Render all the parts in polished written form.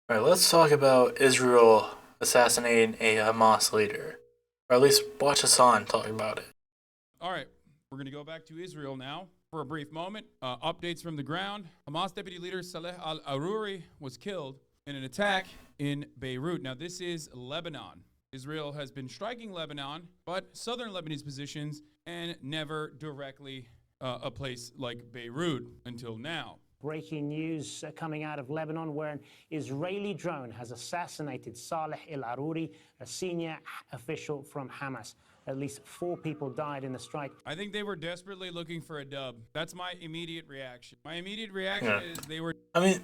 All right, let's talk about Israel assassinating a Hamas leader, or at least watch Hassan talk about it. All right, we're going to go back to Israel now for a brief moment. Updates from the ground. Hamas deputy leader Saleh al Aruri was killed in an attack in Beirut. Now, this is Lebanon. Israel has been striking Lebanon, but southern Lebanese positions, and never directly a place like Beirut until now. Breaking news coming out of Lebanon, where an Israeli drone has assassinated Saleh al-Aruri, a senior official from Hamas. At least 4 people died in the strike. I think they were desperately looking for a dub. That's my immediate reaction. My immediate reaction is they were. I mean,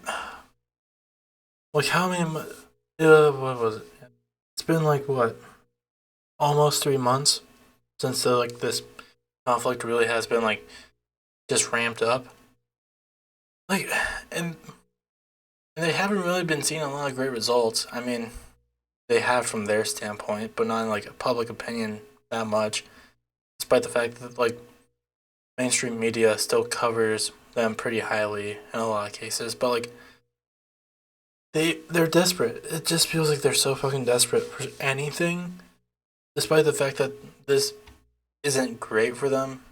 like how many? What was it? It's been like what, almost 3 months since this conflict really has been just ramped up. Like, and they haven't really been seeing a lot of great results. I mean, they have from their standpoint, but not in like public opinion that much, despite the fact that mainstream media still covers them pretty highly in a lot of cases. But they're desperate. It just feels like they're so fucking desperate for anything, despite the fact that this isn't great for them.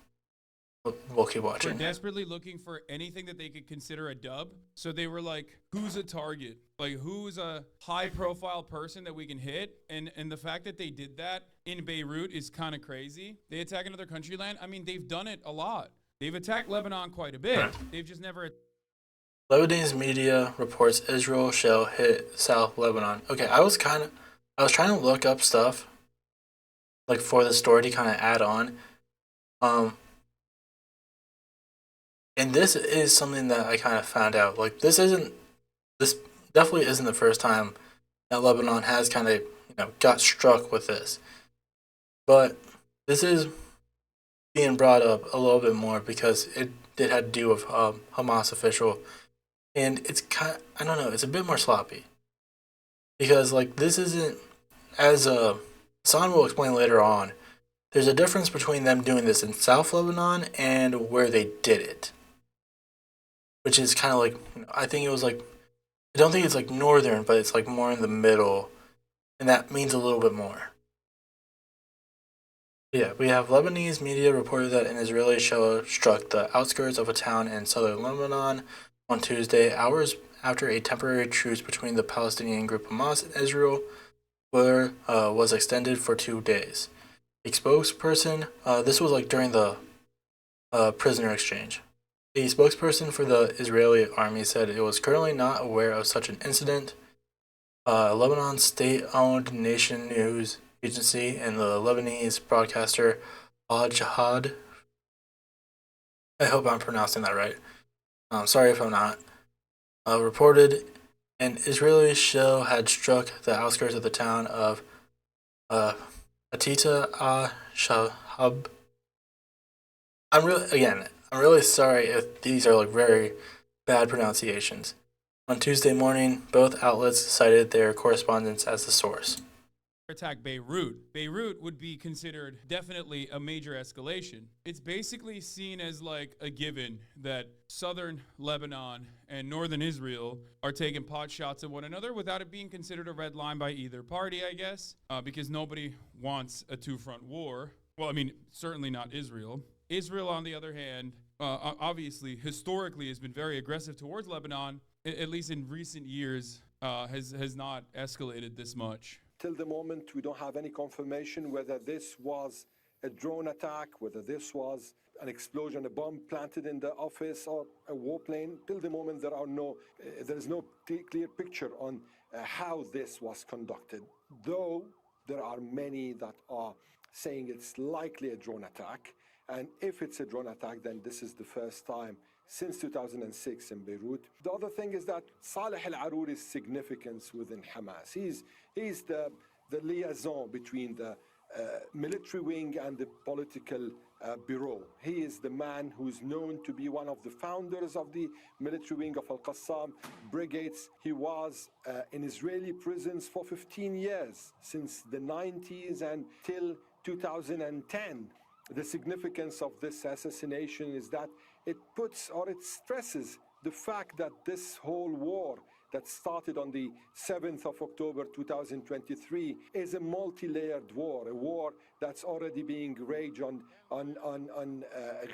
We'll keep watching. They're desperately looking for anything that they could consider a dub. So they were like, who's a target? Like, who's a high-profile person that we can hit? And the fact that they did that in Beirut is kind of crazy. They attack another country land. I mean, they've done it a lot. They've attacked Lebanon quite a bit. They've just never. Lebanese media reports Israel shell hit South Lebanon. Okay, I was trying to look up stuff for the story to kind of add on. And this is something that I kind of found out. This definitely isn't the first time that Lebanon has kind of, got struck with this. But this is being brought up a little bit more because it did have to do with Hamas official. And it's I don't know, it's a bit more sloppy. Because this isn't, as Hassan will explain later on, there's a difference between them doing this in South Lebanon and where they did it. Which is kind of I think it was I don't think it's northern, but it's more in the middle, and that means a little bit more. Yeah, we have Lebanese media reported that an Israeli shell struck the outskirts of a town in southern Lebanon on Tuesday, hours after a temporary truce between the Palestinian group Hamas and Israel was extended for 2 days. A spokesperson, this was during the prisoner exchange. A spokesperson for the Israeli army said it was currently not aware of such an incident. Lebanon's state-owned nation news agency and the Lebanese broadcaster Al Jihad, I hope I'm pronouncing that right. Sorry if I'm not. Reported an Israeli shell had struck the outskirts of the town of Atita Shahab. I'm really sorry if these are very bad pronunciations. On Tuesday morning, both outlets cited their correspondence as the source. Attack Beirut. Beirut would be considered definitely a major escalation. It's basically seen as a given that southern Lebanon and northern Israel are taking pot shots at one another without it being considered a red line by either party, I guess, because nobody wants a two-front war. Well, I mean, certainly not Israel. Israel, on the other hand, obviously, historically, has been very aggressive towards Lebanon, at least in recent years, has not escalated this much. Till the moment, we don't have any confirmation whether this was a drone attack, whether this was an explosion, a bomb planted in the office, or a warplane. Till the moment, there is no clear picture on how this was conducted. Though there are many that are saying it's likely a drone attack. And if it's a drone attack, then this is the first time since 2006 in Beirut. The other thing is that Saleh al-Aruri's significance within Hamas. He's the liaison between the military wing and the political bureau. He is the man who's known to be one of the founders of the military wing of Al-Qassam brigades. He was in Israeli prisons for 15 years, since the 90s until 2010. The significance of this assassination is that it stresses the fact that this whole war that started on the 7th of October 2023 is a multi-layered war, a war that's already being raged on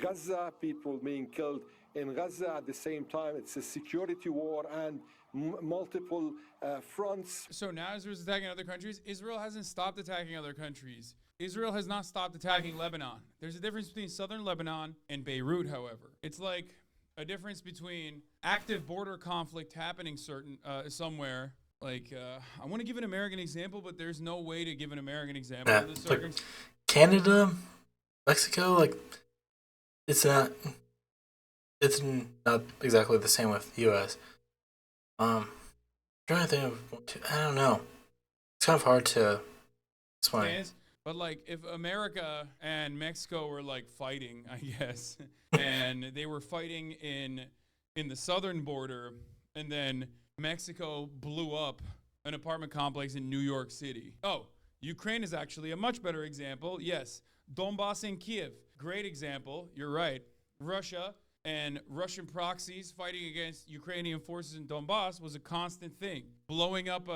Gaza, people being killed in Gaza. At the same time, it's a security war and multiple fronts. So now Israel's attacking other countries. Israel hasn't stopped attacking other countries. Israel has not stopped attacking Lebanon. There's a difference between southern Lebanon and Beirut, however. It's like a difference between active border conflict happening somewhere. Like, I want to give an American example, but there's no way to give an American example. Yeah, it's like Canada, Mexico, like, it's not exactly the same with the U.S. I'm trying to think of, I don't know. It's kind of hard to explain. But like, if America and Mexico were like fighting, I guess, and they were fighting in the southern border, and then Mexico blew up an apartment complex in New York City. Oh, Ukraine is actually a much better example. Yes, Donbass and Kiev, great example. You're right. Russia and Russian proxies fighting against Ukrainian forces in Donbass was a constant thing. Blowing up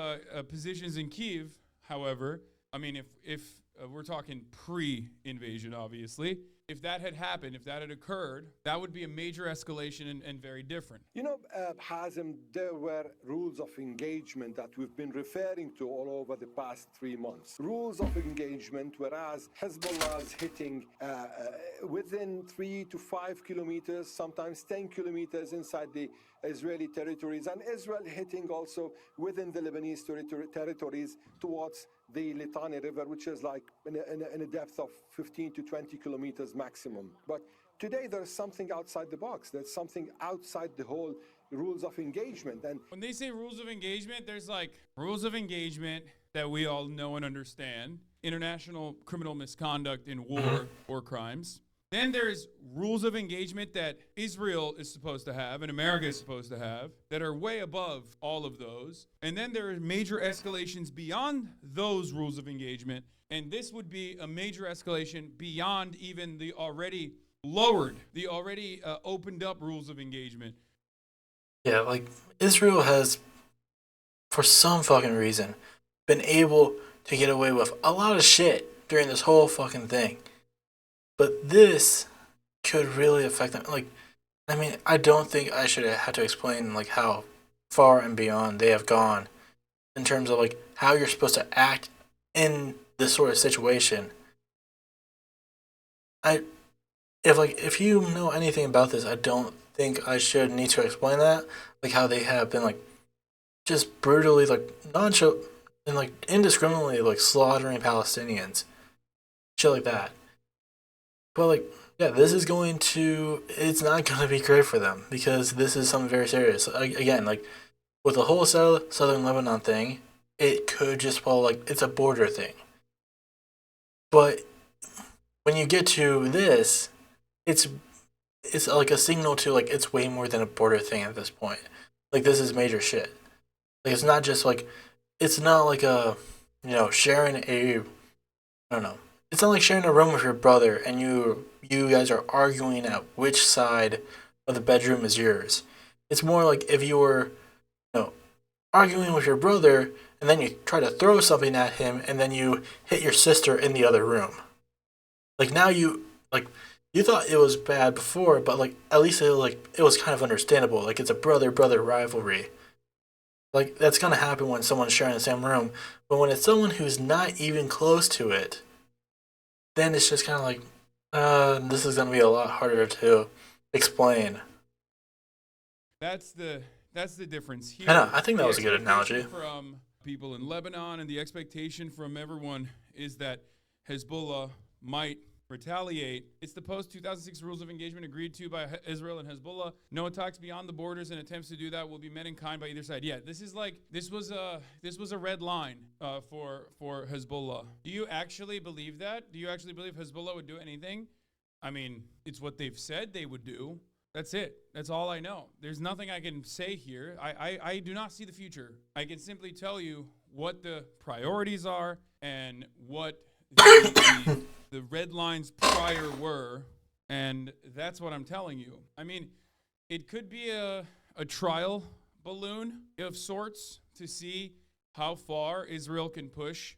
positions in Kiev, however, I mean, if we're talking pre-invasion, obviously, if that had happened, if that had occurred, that would be a major escalation and very different. You know, Hazem, there were rules of engagement that we've been referring to all over the past 3 months. Rules of engagement, whereas Hezbollah is hitting within 3 to 5 kilometers, sometimes 10 kilometers inside the Israeli territories, and Israel hitting also within the Lebanese territories towards the Litani River, which is like in a depth of 15 to 20 kilometers maximum. But today there's something outside the box. There's something outside the whole rules of engagement. And when they say rules of engagement, there's like rules of engagement that we all know and understand. International criminal misconduct in war crimes. Then there's rules of engagement that Israel is supposed to have and America is supposed to have that are way above all of those. And then there are major escalations beyond those rules of engagement. And this would be a major escalation beyond even the already opened up rules of engagement. Yeah, like Israel has, for some fucking reason, been able to get away with a lot of shit during this whole fucking thing. But this could really affect them. Like, I mean, I don't think I should have to explain like how far and beyond they have gone in terms of like how you're supposed to act in this sort of situation. If you know anything about this, I don't think I should need to explain that. Like how they have been like just brutally like nonchalant and like indiscriminately like slaughtering Palestinians, shit like that. But like, yeah, it's not going to be great for them because this is something very serious. Again, like with the whole southern Lebanon thing, it could just fall like it's a border thing. But when you get to this, it's like a signal to like it's way more than a border thing at this point. Like this is major shit. Like it's not just like it's not like sharing I don't know. It's not like sharing a room with your brother and you guys are arguing at which side of the bedroom is yours. It's more like if you were, arguing with your brother and then you try to throw something at him and then you hit your sister in the other room. Like now you thought it was bad before, but like at least it was kind of understandable. Like it's a brother-brother rivalry. Like that's gonna happen when someone's sharing the same room, but when it's someone who's not even close to it, then it's just kind of like, this is going to be a lot harder to explain. That's the difference here. I know. I think that was a good analogy. From people in Lebanon and the expectation from everyone is that Hezbollah might retaliate. It's the post-2006 rules of engagement agreed to by Israel and Hezbollah. No attacks beyond the borders and attempts to do that will be met in kind by either side. Yeah, this was a red line for Hezbollah. Do you actually believe that? Do you actually believe Hezbollah would do anything? I mean, it's what they've said they would do. That's it. That's all I know. There's nothing I can say here. I do not see the future. I can simply tell you what the priorities are and what the red lines prior were, and that's what I'm telling you. I mean, it could be a trial balloon of sorts to see how far Israel can push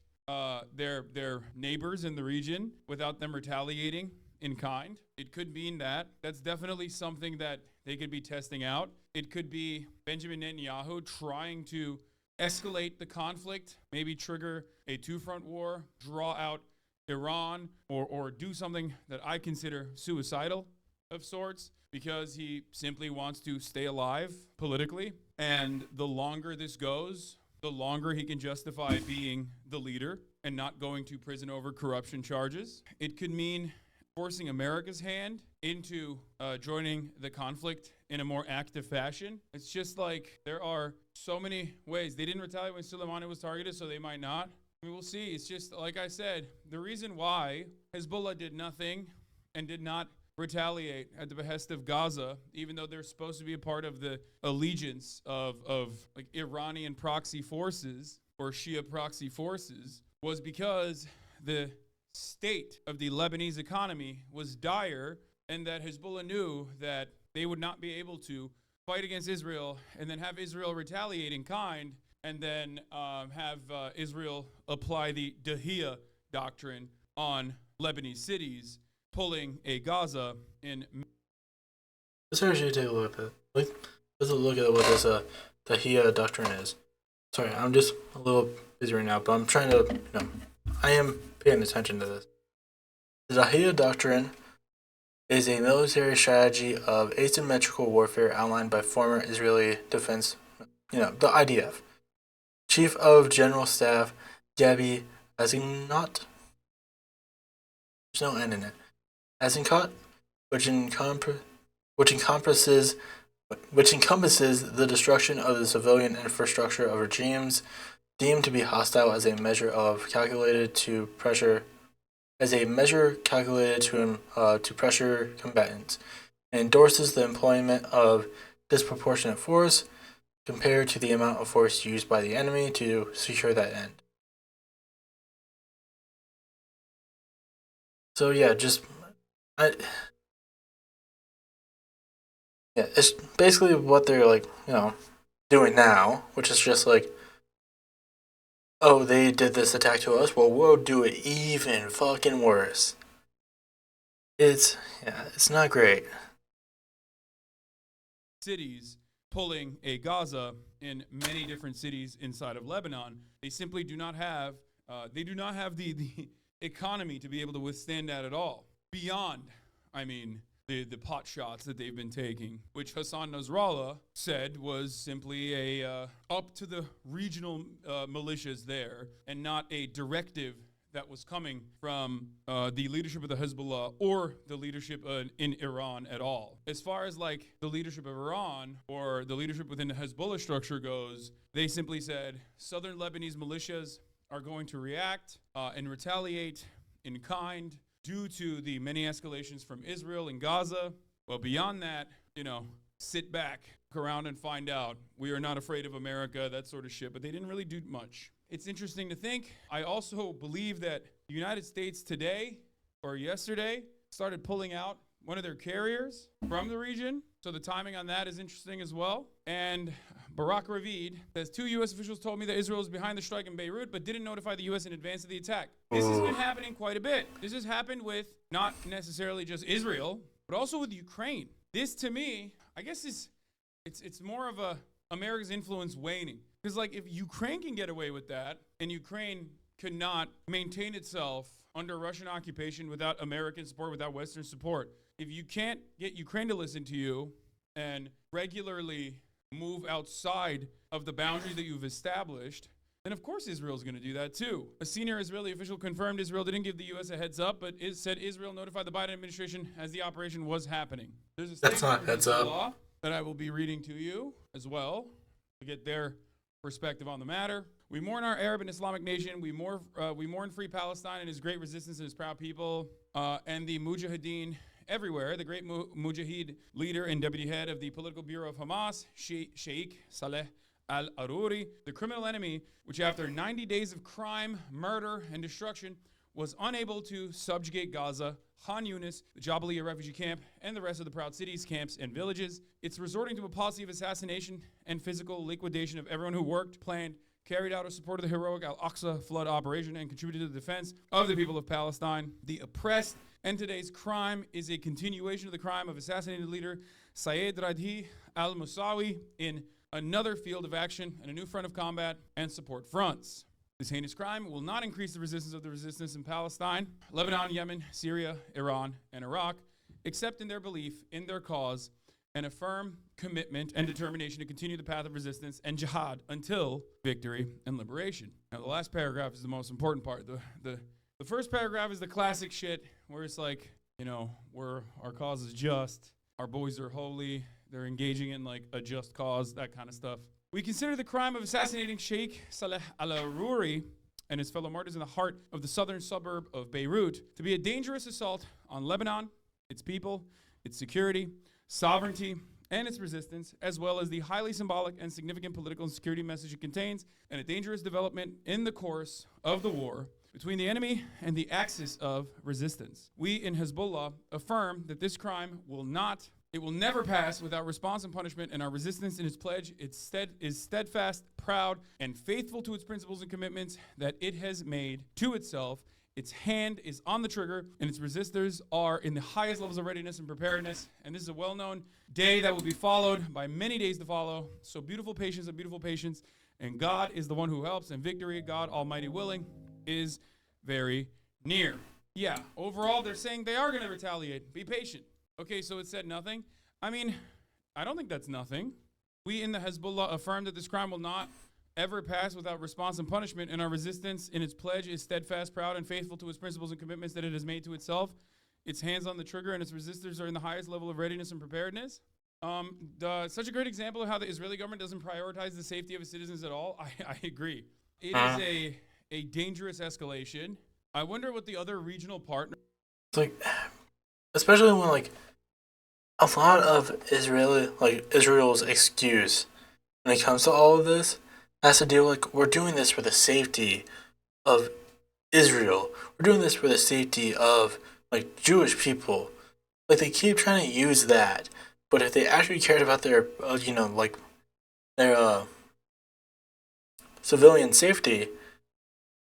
their neighbors in the region without them retaliating in kind. It could mean that. That's definitely something that they could be testing out. It could be Benjamin Netanyahu trying to escalate the conflict, maybe trigger a two-front war, draw out Iran, or do something that I consider suicidal of sorts, because he simply wants to stay alive politically. And the longer this goes, the longer he can justify being the leader and not going to prison over corruption charges. It could mean forcing America's hand into joining the conflict in a more active fashion. It's just like there are so many ways. They didn't retaliate when Soleimani was targeted, so they might not. We will see. It's just, like I said, the reason why Hezbollah did nothing and did not retaliate at the behest of Gaza, even though they're supposed to be a part of the allegiance of like Iranian proxy forces or Shia proxy forces, was because the state of the Lebanese economy was dire, and that Hezbollah knew that they would not be able to fight against Israel and then have Israel retaliate in kind, and then have Israel apply the Dahiyya doctrine on Lebanese cities, pulling a Gaza in. Let's actually take a look at it. Let's look at what this Dahiyya doctrine is. Sorry, I'm just a little busy right now, but I'm trying to, I am paying attention to this. The Dahiyya doctrine is a military strategy of asymmetrical warfare outlined by former Israeli defense, the IDF. Chief of General Staff Gabi Azinot, there's no N in it, Azinkot, which encompasses the destruction of the civilian infrastructure of regimes deemed to be hostile as a measure calculated to pressure combatants, and endorses the employment of disproportionate force compared to the amount of force used by the enemy to secure that end. So yeah, it's basically what they're doing now, which is just like, oh, they did this attack to us, well, we'll do it even fucking worse. It's not great. Cities pulling a Gaza in many different cities inside of Lebanon. They simply do not have the economy to be able to withstand that at all. Beyond, the pot shots that they've been taking, which Hassan Nasrallah said was simply a up to the regional militias there, and not a directive that was coming from the leadership of the Hezbollah or the leadership in Iran at all. As far as the leadership of Iran or the leadership within the Hezbollah structure goes, they simply said southern Lebanese militias are going to react and retaliate in kind due to the many escalations from Israel and Gaza. Well, beyond that, sit back, look around and find out. We are not afraid of America, that sort of shit. But they didn't really do much. It's interesting to think. I also believe that the United States today or yesterday started pulling out one of their carriers from the region. So the timing on that is interesting as well. And Barak Ravid says, 2 U.S. officials told me that Israel is behind the strike in Beirut, but didn't notify the U.S. in advance of the attack. This has been happening quite a bit. This has happened with not necessarily just Israel, but also with Ukraine. This, to me, I guess it's more of America's influence waning. Because if Ukraine can get away with that, and Ukraine could not maintain itself under Russian occupation without American support, without Western support, if you can't get Ukraine to listen to you and regularly move outside of the boundary that you've established, then of course Israel's going to do that too. A senior Israeli official confirmed Israel didn't give the U.S. a heads up, but said Israel notified the Biden administration as the operation was happening. There's a statement from Hezbollah that I will be reading to you as well to get their perspective on the matter. We mourn our Arab and Islamic nation. We mourn free Palestine and his great resistance and his proud people, and the Mujahideen everywhere. The great Mujahid leader and deputy head of the political bureau of Hamas, Sheikh Saleh al-Aruri, the criminal enemy, which after 90 days of crime, murder, and destruction was unable to subjugate Gaza, Khan Yunis, the Jabalia refugee camp, and the rest of the Proud Cities camps and villages. It's resorting to a policy of assassination and physical liquidation of everyone who worked, planned, carried out or supported the heroic Al-Aqsa flood operation and contributed to the defense of the people of Palestine, the oppressed. And today's crime is a continuation of the crime of assassinated leader Saeed Radhi al-Musawi in another field of action and a new front of combat and support fronts. This heinous crime will not increase the resistance of the resistance in Palestine, Lebanon, Yemen, Syria, Iran, and Iraq, except in their belief in their cause and a firm commitment and determination to continue the path of resistance and jihad until victory and liberation. Now, the last paragraph is the most important part. The first paragraph is the classic shit where it's like, you know, where our cause is just, our boys are holy, they're engaging in like a just cause, that kind of stuff. We consider the crime of assassinating Sheikh Saleh al-Aruri and his fellow martyrs in the heart of the southern suburb of Beirut to be a dangerous assault on Lebanon, its people, its security, sovereignty, and its resistance, as well as the highly symbolic and significant political and security message it contains, and a dangerous development in the course of the war between the enemy and the axis of resistance. We in Hezbollah affirm that this crime will never pass without response and punishment, and our resistance in its pledge is steadfast, proud, and faithful to its principles and commitments that it has made to itself. Its hand is on the trigger, and its resistors are in the highest levels of readiness and preparedness. And this is a well-known day that will be followed by many days to follow. So beautiful patience and beautiful patience. And God is the one who helps, and victory, God Almighty willing, is very near. Yeah, overall, they're saying they are going to retaliate. Be patient. Okay, so it said nothing. I mean, I don't think that's nothing. We in the Hezbollah affirm that this crime will not ever pass without response and punishment, and our resistance in its pledge is steadfast, proud, and faithful to its principles and commitments that it has made to itself. Its hands on the trigger, and its resistors are in the highest level of readiness and preparedness. Such a great example of how the Israeli government doesn't prioritize the safety of its citizens at all. I agree. It is a dangerous escalation. I wonder what the other regional partners... It's like, especially when like a lot of Israel's excuse when it comes to all of this has to deal like we're doing this for the safety of Israel. We're doing this for the safety of like Jewish people. Like they keep trying to use that, but if they actually cared about their their civilian safety,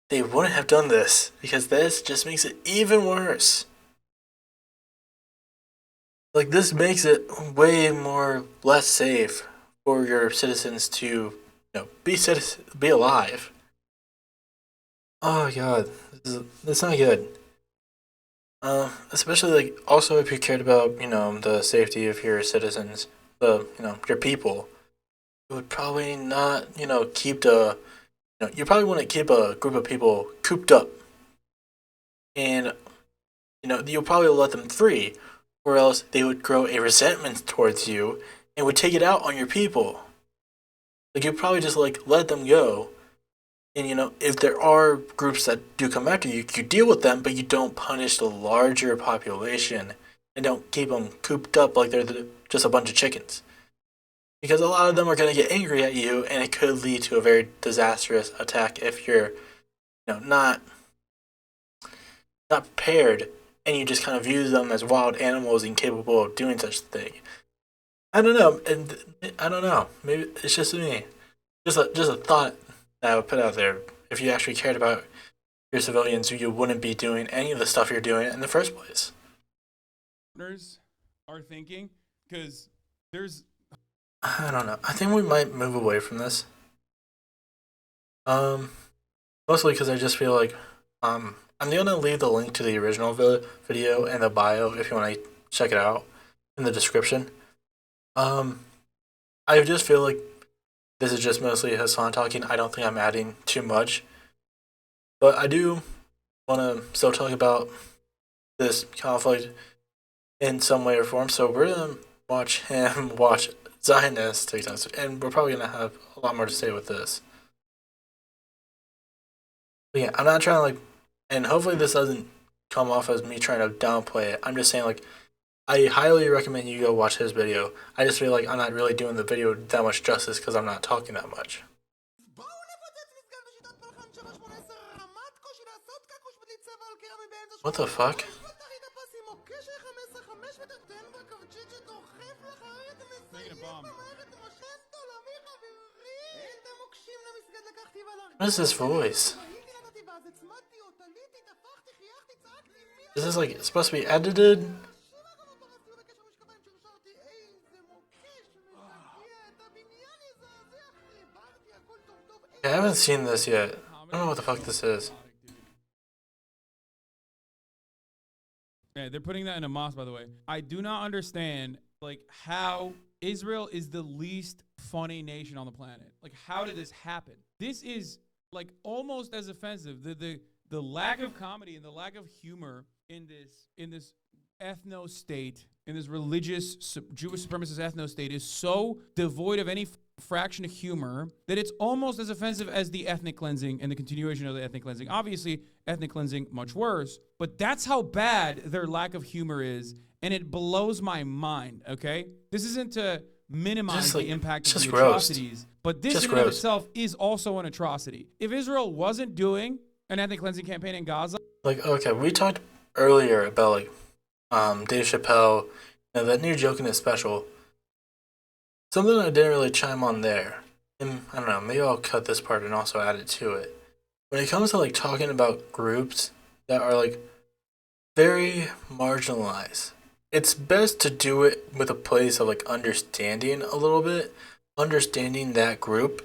they wouldn't have done this, because this just makes it even worse. Like, this makes it way less safe for your citizens to, be alive. Oh god, that's not good. Especially like also if you cared about, the safety of your citizens, your people, you would probably not, you probably wouldn't keep a group of people cooped up. And, you'll probably let them free, or else they would grow a resentment towards you and would take it out on your people. Like, you'd probably just, let them go. And, if there are groups that do come after you, you deal with them, but you don't punish the larger population and don't keep them cooped up like they're just a bunch of chickens. Because a lot of them are going to get angry at you, and it could lead to a very disastrous attack if you're, not prepared, and you just kind of view them as wild animals incapable of doing such a thing. I don't know, and I don't know. Maybe it's just me. Just a thought that I would put out there. If you actually cared about your civilians, you wouldn't be doing any of the stuff you're doing in the first place. Partners are thinking, because there's... I don't know. I think we might move away from this. Mostly because I just feel like I'm gonna leave the link to the original video in the bio if you want to check it out in the description. I just feel like this is just mostly Hassan talking. I don't think I'm adding too much, but I do want to still talk about this conflict in some way or form. So we're gonna watch him watch Zionist TikToks, and we're probably gonna have a lot more to say with this. But yeah, I'm not trying to and hopefully this doesn't come off as me trying to downplay it. I'm just saying I highly recommend you go watch his video. I just feel like I'm not really doing the video that much justice because I'm not talking that much. What the fuck? Making a bomb. What is this voice? Is this like supposed to be edited? I haven't seen this yet. I don't know what the fuck this is. Yeah, they're putting that in a mosque, by the way. I do not understand, like, how Israel is the least funny nation on the planet. Like, how did this happen? This is, like, almost as offensive. The lack of comedy and the lack of humor in this ethno state, in this religious Jewish supremacist ethno state, is so devoid of any fraction of humor that it's almost as offensive as the ethnic cleansing and the continuation of the ethnic cleansing. Obviously, ethnic cleansing much worse, but that's how bad their lack of humor is, and it blows my mind. Okay, this isn't to minimize the impact of the atrocities, but this in and of itself is also an atrocity. If Israel wasn't doing an ethnic cleansing campaign in Gaza, Like, okay, we talked earlier about like Dave Chappelle, that new joke in his special. Something I didn't really chime on there, and I don't know, maybe I'll cut this part and also add it to it. When it comes to like talking about groups that are like very marginalized, it's best to do it with a place of like understanding a little bit, understanding that group,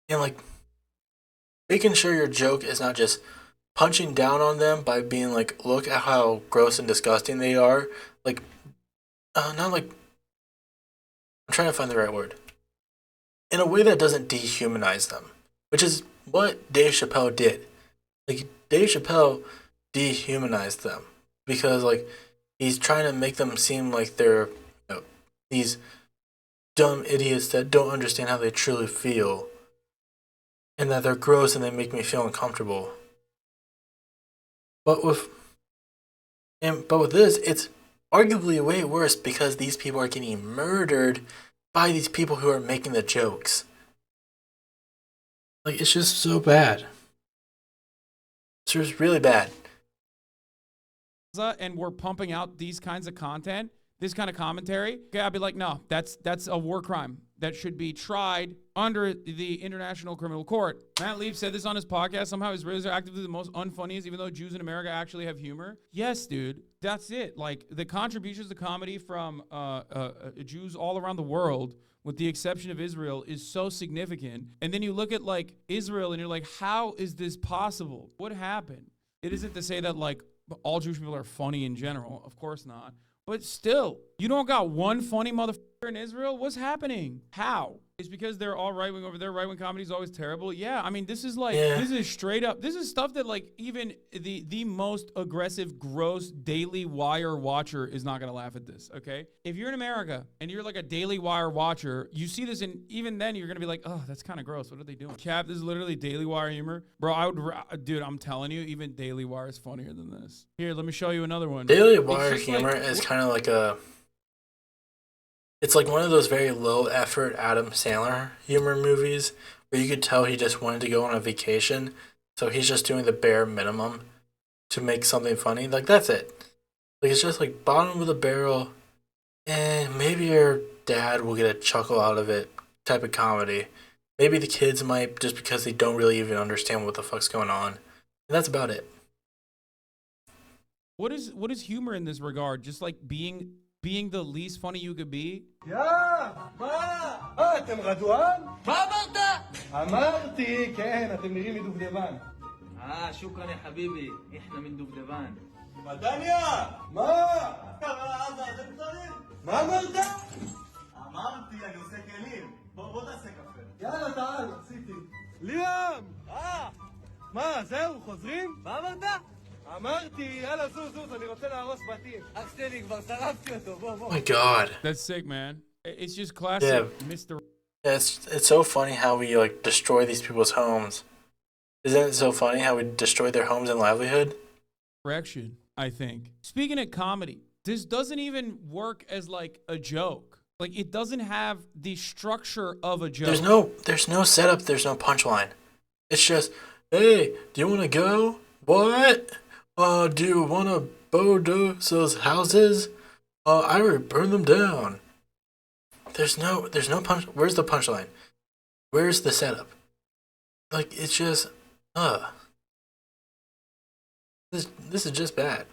and like making sure your joke is not just punching down on them by being like, look at how gross and disgusting they are. Like, not like, I'm trying to find the right word. In a way that doesn't dehumanize them, which is what Dave Chappelle did. Like, Dave Chappelle dehumanized them because, like, he's trying to make them seem like they're, these dumb idiots that don't understand how they truly feel, and that they're gross and they make me feel uncomfortable. But with this, it's arguably way worse because these people are getting murdered by these people who are making the jokes. Like, it's just so bad. It's just really bad. and we're pumping out these kinds of content, this kind of commentary, okay, I'd be like, no, that's a war crime that should be tried under the International Criminal Court. Matt Leaf said this on his podcast. Somehow Israelis are actively the most unfunniest, even though Jews in America actually have humor. Yes, dude, that's it. Like, the contributions to comedy from Jews all around the world, with the exception of Israel, is so significant. And then you look at, like, Israel and you're like, how is this possible? What happened? It isn't to say that, like, all Jewish people are funny in general. Of course not. But still, you don't got one funny motherfucker in Israel? What's happening? How? It's because they're all right-wing over there. Right-wing comedy is always terrible. Yeah, I mean, this is like, this is straight up, this is stuff that, like, even the most aggressive, gross Daily Wire watcher is not going to laugh at this, okay? If you're in America and you're like a Daily Wire watcher, you see this, and even then you're going to be like, oh, that's kind of gross. What are they doing? Cap, this is literally Daily Wire humor. Bro, dude, I'm telling you, even Daily Wire is funnier than this. Here, let me show you another one. Daily Wire humor is kind of like it's like one of those very low effort Adam Sandler humor movies where you could tell he just wanted to go on a vacation, so he's just doing the bare minimum to make something funny. Like, that's it. Like, it's just like bottom of the barrel, and maybe your dad will get a chuckle out of it type of comedy. Maybe the kids might, just because they don't really even understand what the fuck's going on. And that's about it. What is humor in this regard? Just like being the least funny you could be? אתם רדואן? מה אמרת? אמרתי, כן, אתם נראים מדובדבן. שוכרן יא חביבי, איחנה מן דובדבן. מדניה! מה? אתם קטנים? מה אמרת? אמרתי, אני עושה כלים. בוא תעשה קפה. יאללה, תעל, עשיתי. ליאם! מה, זהו, חוזרים? מה אמרת? אמרתי, יאללה, זוז, אני רוצה להרוס בתים. אח שלי, כבר שרפתי אותו, בוא. Oh my god. That's sick, man. It's just classic, Yeah. Mr. Yeah, it's so funny how we, like, destroy these people's homes. Isn't it so funny how we destroy their homes and livelihood? Correction, I think. Speaking of comedy, this doesn't even work as, like, a joke. Like, it doesn't have the structure of a joke. There's no setup, there's no punchline. It's just, hey, do you want to go? What? Do you want to bulldoze those houses? I would burn them down. There's no punch. Where's the punchline? Where's the setup? Like, it's just, this is just bad.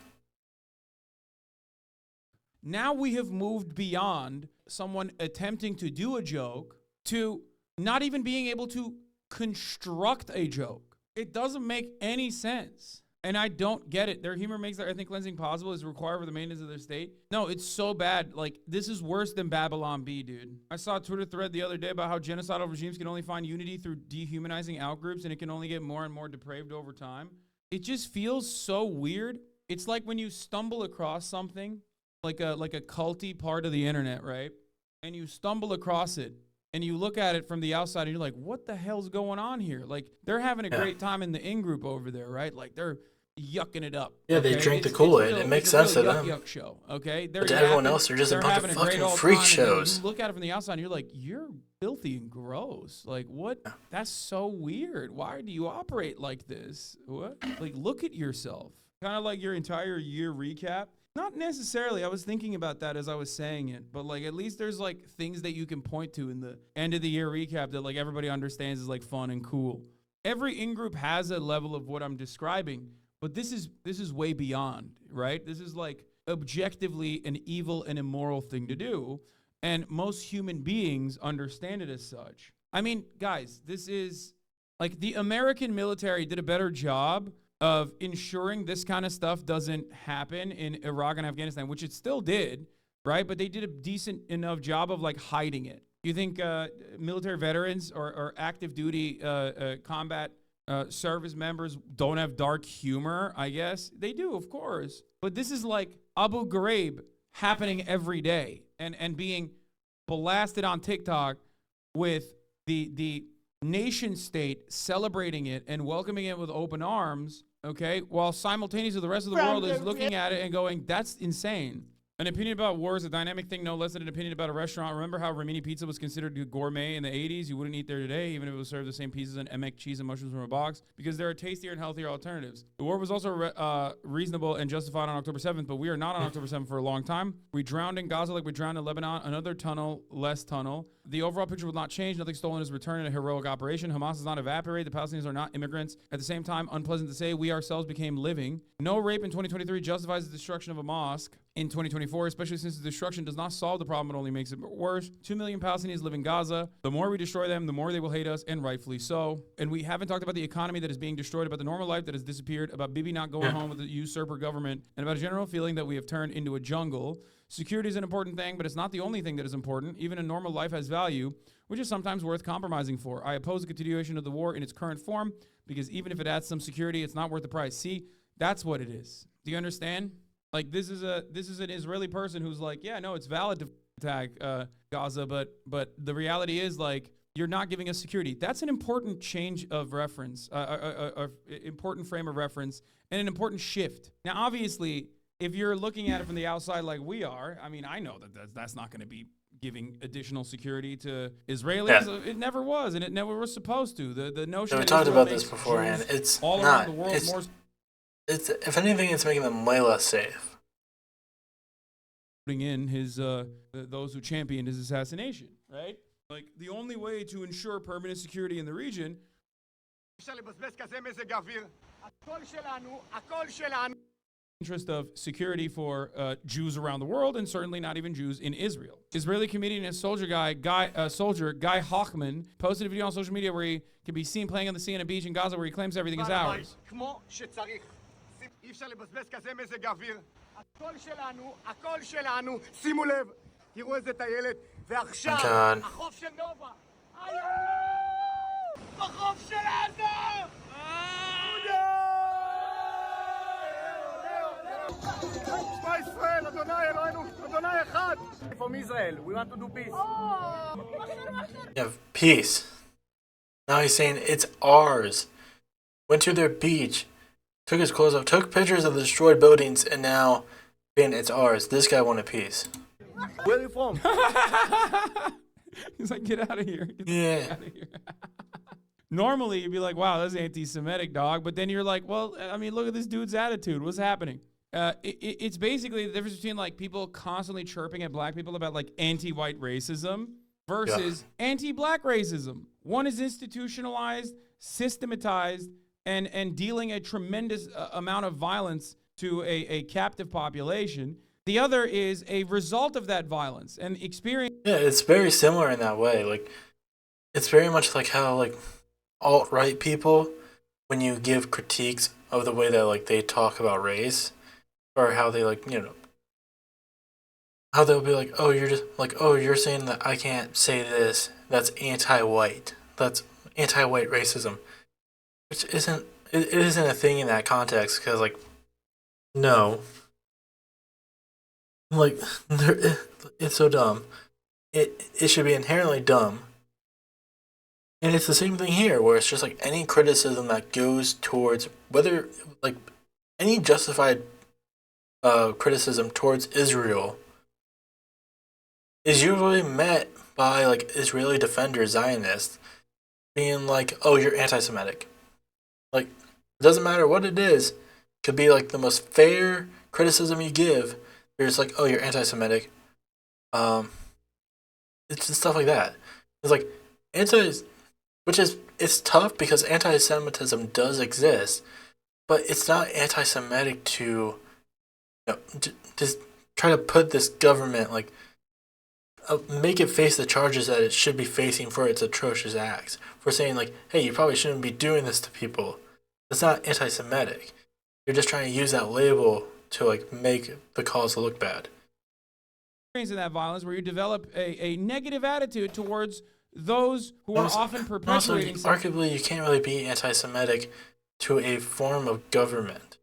Now we have moved beyond someone attempting to do a joke to not even being able to construct a joke. It doesn't make any sense. And I don't get it. Their humor makes their ethnic cleansing possible is required for the maintenance of their state. No, it's so bad. Like, this is worse than Babylon B, dude. I saw a Twitter thread the other day about how genocidal regimes can only find unity through dehumanizing outgroups, and it can only get more and more depraved over time. It just feels so weird. It's like when you stumble across something, like a culty part of the internet, right? And you stumble across it, and you look at it from the outside, and you're like, what the hell's going on here? Like, they're having a great time in the in-group over there, right? Like, they're yucking it up. Yeah, okay? They drink the Kool-Aid. It makes sense to them. Yuck show, okay? But to everyone else, they're just a bunch of fucking freak shows. You look at it from the outside, and you're like, you're filthy and gross. Like, what? That's so weird. Why do you operate like this? What? Like, look at yourself. Kind of like your entire year recap. Not necessarily. I was thinking about that as I was saying it, but like at least there's like things that you can point to in the end of the year recap that like everybody understands is like fun and cool. Every in-group has a level of what I'm describing, but this is way beyond, right? This is like objectively an evil and immoral thing to do, and most human beings understand it as such. I mean, guys, this is like the American military did a better job of ensuring this kind of stuff doesn't happen in Iraq and Afghanistan, which it still did, right? But they did a decent enough job of like hiding it. You think military veterans or active duty combat service members don't have dark humor? I guess they do, of course. But this is like Abu Ghraib happening every day and being blasted on TikTok with the nation state celebrating it and welcoming it with open arms, okay, while simultaneously the rest of the world is looking at it and going, that's insane. An opinion about war is a dynamic thing, no less than an opinion about a restaurant. Remember how Rimini Pizza was considered gourmet in the 80s? You wouldn't eat there today, even if it was served the same pieces and emek cheese and mushrooms from a box, because there are tastier and healthier alternatives. The war was also reasonable and justified on October 7th, but we are not on October 7th for a long time. We drowned in Gaza like we drowned in Lebanon. Another tunnel, less tunnel. The overall picture will not change. Nothing stolen is returned in a heroic operation. Hamas does not evaporate. The Palestinians are not immigrants. At the same time, unpleasant to say, we ourselves became living. No rape in 2023 justifies the destruction of a mosque in 2024, especially since the destruction does not solve the problem, it only makes it worse. 2 million Palestinians live in Gaza. The more we destroy them, the more they will hate us, and rightfully so. And we haven't talked about the economy that is being destroyed, about the normal life that has disappeared, about Bibi not going home with the usurper government, and about a general feeling that we have turned into a jungle. Security is an important thing, but it's not the only thing that is important. Even a normal life has value, which is sometimes worth compromising for. I oppose the continuation of the war in its current form, because even if it adds some security, it's not worth the price. See, that's what it is. Do you understand? Like, this is an Israeli person who's like, yeah, no, it's valid to attack Gaza, but the reality is, like, you're not giving us security. That's an important change of reference, important frame of reference, and an important shift. Now, obviously, if you're looking at it from the outside like we are, I mean, I know that's not going to be giving additional security to Israelis. Yeah. It never was, and it never was supposed to. The notion. We talked about this beforehand. It's all not. Around the world more. It's, if anything, it's making them way less safe. Putting in his those who championed his assassination, right? Like, the only way to ensure permanent security in the region. Interest of security for Jews around the world, and certainly not even Jews in Israel. Israeli comedian and soldier Guy Hochman posted a video on social media where he can be seen playing on the sea on a beach in Gaza where he claims everything is ours. אי אפשר לבזבז כזה מזג אוויר. הכל שלנו, שימו לב, תראו איזה טיילת, ועכשיו, החוף של נובה. בחוף של עזה! שמע ישראל, אדוני אלוהינו, אדוני אחד. From Israel, we want to do peace. Yeah, peace. Now he's saying it's ours. Went to their beach. Took his clothes off, took pictures of the destroyed buildings, and now, Ben, it's ours. This guy wanted peace. Where are you from? He's like, get out of here. Get out of here. Normally, you'd be like, wow, that's anti-Semitic, dog. But then you're like, well, I mean, look at this dude's attitude. What's happening? It's basically the difference between like people constantly chirping at black people about like anti-white racism versus anti-black racism. One is institutionalized, systematized, and dealing a tremendous amount of violence to a captive population. The other is a result of that violence and experience. Yeah, it's very similar in that way. Like, it's very much like how like alt-right people, when you give critiques of the way that like they talk about race, or how they like, you know, how they'll be like, oh, you're just like, oh, you're saying that I can't say this. That's anti-white. That's anti-white racism, which it isn't a thing in that context, because like, no, like it's so dumb. It should be inherently dumb. And it's the same thing here, where it's just like any criticism that goes towards whether like any justified criticism towards Israel is usually met by like Israeli defenders, Zionists, being like, "Oh, you're anti-Semitic." Like, it doesn't matter what it is. It could be like the most fair criticism you give. You're just like, "Oh, you're anti-Semitic." It's just stuff like that. It's like it's tough because anti-Semitism does exist, but it's not anti-Semitic to, you know, just try to put this government like make it face the charges that it should be facing for its atrocious acts. For saying like, hey, you probably shouldn't be doing this to people. It's not anti-Semitic. You're just trying to use that label to like make the cause look bad. In that violence, where you develop a negative attitude towards those who are often perpetuating. Also, arguably, you can't really be anti-Semitic to a form of government.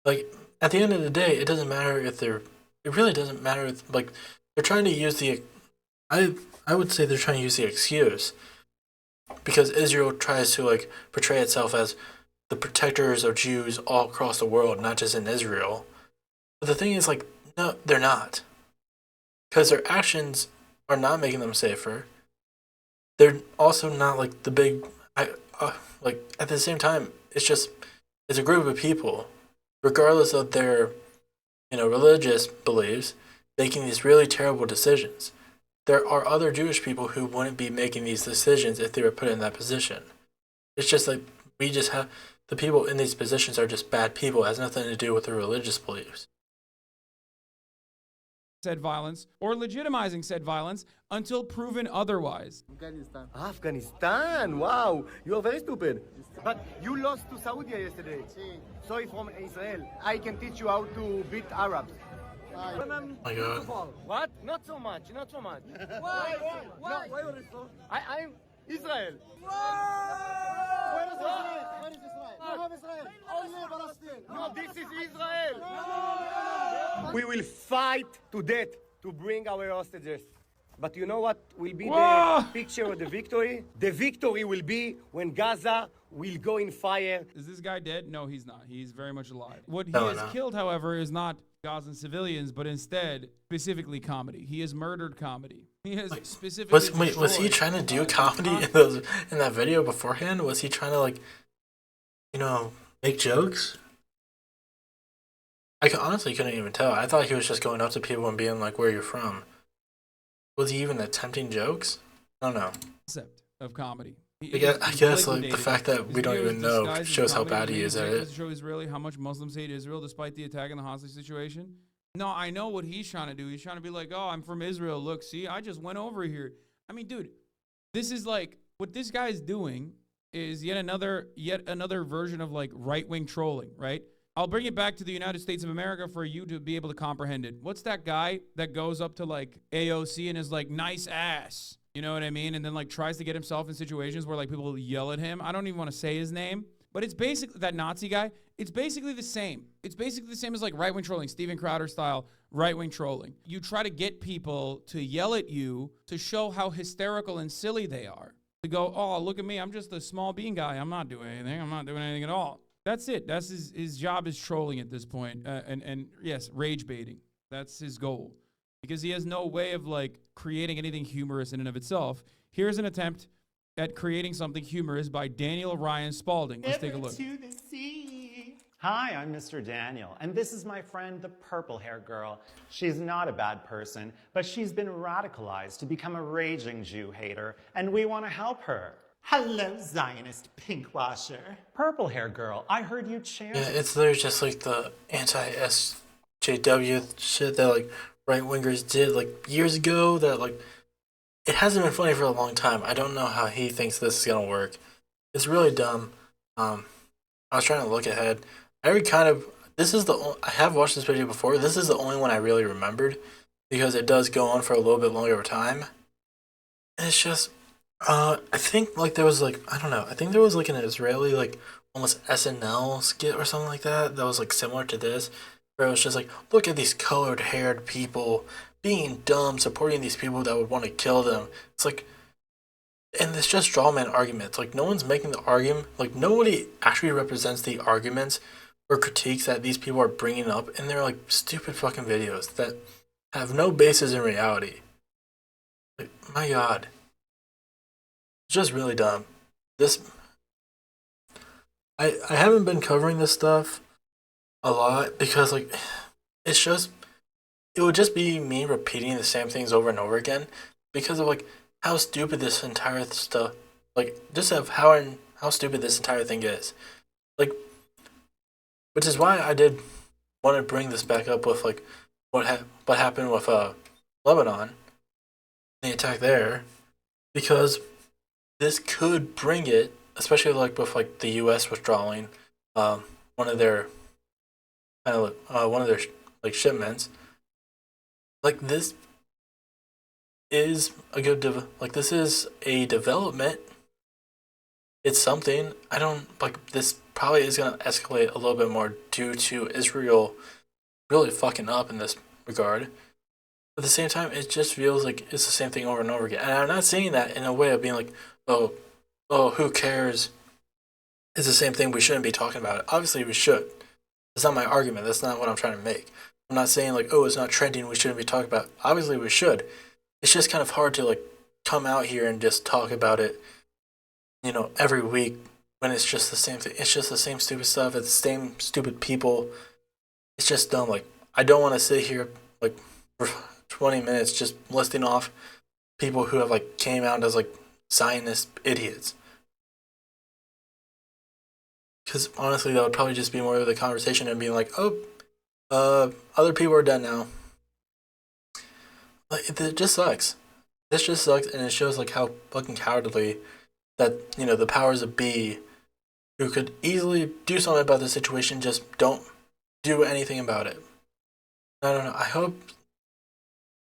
Like, at the end of the day, it doesn't matter if they're. It really doesn't matter if, like, they're trying to use the. I would say they're trying to use the excuse, because Israel tries to like portray itself as the protectors of Jews all across the world, not just in Israel. But the thing is, like, no, they're not, because their actions are not making them safer. They're also not like the big, like at the same time, it's a group of people, regardless of their, you know, religious beliefs, making these really terrible decisions. There are other Jewish people who wouldn't be making these decisions if they were put in that position. It's just like we just have the people in these positions are just bad people. It has nothing to do with their religious beliefs. Said violence or legitimizing said violence until proven otherwise. Afghanistan, wow, you are very stupid. But you lost to Saudi yesterday. Sorry, from Israel. I can teach you how to beat Arabs. Oh my God. What? Not so much, not so much. Why? I'm Israel. Where is Israel? You have Israel. Only Palestine. No, this is Israel. We will fight to death to bring our hostages. But you know what will be the picture of the victory? The victory will be when Gaza will go in fire. Is this guy dead? No, he's not. He's very much alive. What he has killed, however, is not Gazan civilians, but instead specifically comedy. He has murdered comedy. He has specifically. Was he trying to do comedy in that video beforehand? Was he trying to like, you know, make jokes? I honestly couldn't even tell. I thought he was just going up to people and being like, "Where you're from." Was he even attempting jokes? I don't know. Concept of comedy. I guess like the fact that we don't even know shows how bad he is at it. Show Israeli how much Muslims hate Israel despite the attack and the hostage situation. No, I know what he's trying to do. He's trying to be like, oh, I'm from Israel. Look, see, I just went over here. I mean, dude, this is like what this guy's doing is yet another version of like right-wing trolling, right? I'll bring it back to the United States of America for you to be able to comprehend it. What's that guy that goes up to like AOC and is like, nice ass? You know what I mean? And then like tries to get himself in situations where like people yell at him. I don't even want to say his name, but it's basically that Nazi guy. It's basically the same. It's basically the same as like right-wing trolling, Steven Crowder style right-wing trolling. You try to get people to yell at you to show how hysterical and silly they are. To go, oh, look at me. I'm just a small bean guy. I'm not doing anything. I'm not doing anything at all. That's it. That's his job is trolling at this point. And yes, rage baiting. That's his goal. Because he has no way of like creating anything humorous in and of itself. Here's an attempt at creating something humorous by Daniel Ryan Spalding. Let's take a look. To the sea. Hi, I'm Mr. Daniel, and this is my friend, the purple-haired girl. She's not a bad person, but she's been radicalized to become a raging Jew hater, and we want to help her. Hello, Zionist pinkwasher. Purple-haired girl, I heard you chant. Yeah, it's literally just like the anti-SJW shit that like right-wingers did like years ago that like it hasn't been funny for a long time. I don't know how he thinks this is gonna work. It's really dumb. I was trying to look ahead. I have watched this video before. This is the only one I really remembered because it does go on for a little bit longer of time. And it's just, I think like there was like, I don't know. I think there was like an Israeli like almost SNL skit or something like that was like similar to this, where it was just like, look at these colored haired people being dumb, supporting these people that would want to kill them. It's like, and it's just straw man arguments. Like no one's making the argument. Like nobody actually represents the arguments or critiques that these people are bringing up, and they're like stupid fucking videos that have no basis in reality. Like my God, it's just really dumb. I haven't been covering this stuff a lot because like it would just be me repeating the same things over and over again because of like how stupid this entire stuff, like just of how stupid this entire thing is, like, which is why I did want to bring this back up with like what happened with Lebanon, the attack there, because this could bring it, especially like with like the U.S. withdrawing one of their like shipments. Like this is a good this is a development. It's something. I don't like this. Probably is going to escalate a little bit more due to Israel really fucking up in this regard. But at the same time, it just feels like it's the same thing over and over again. And I'm not saying that in a way of being like, oh, who cares? It's the same thing. We shouldn't be talking about it. Obviously, we should. That's not my argument. That's not what I'm trying to make. I'm not saying like, oh, it's not trending, we shouldn't be talking about it. Obviously, we should. It's just kind of hard to like come out here and just talk about it, you know, every week when it's just the same thing. It's just the same stupid stuff. It's the same stupid people. It's just dumb. Like, I don't want to sit here like for 20 minutes just listing off people who have like came out as like Zionist idiots. Because honestly, that would probably just be more of the conversation and being like, oh, other people are dead now. Like, it just sucks. This just sucks, and it shows like how fucking cowardly that, you know, the powers that be, who could easily do something about the situation, just don't do anything about it. I don't know.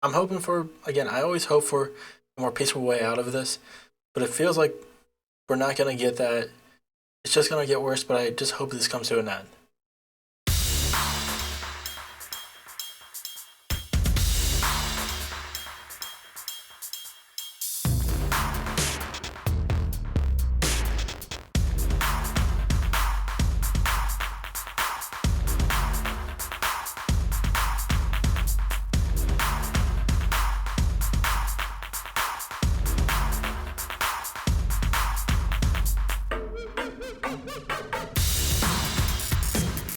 I'm hoping for, again, I always hope for a more peaceful way out of this, but it feels like we're not gonna get that. It's just gonna get worse, but I just hope this comes to an end.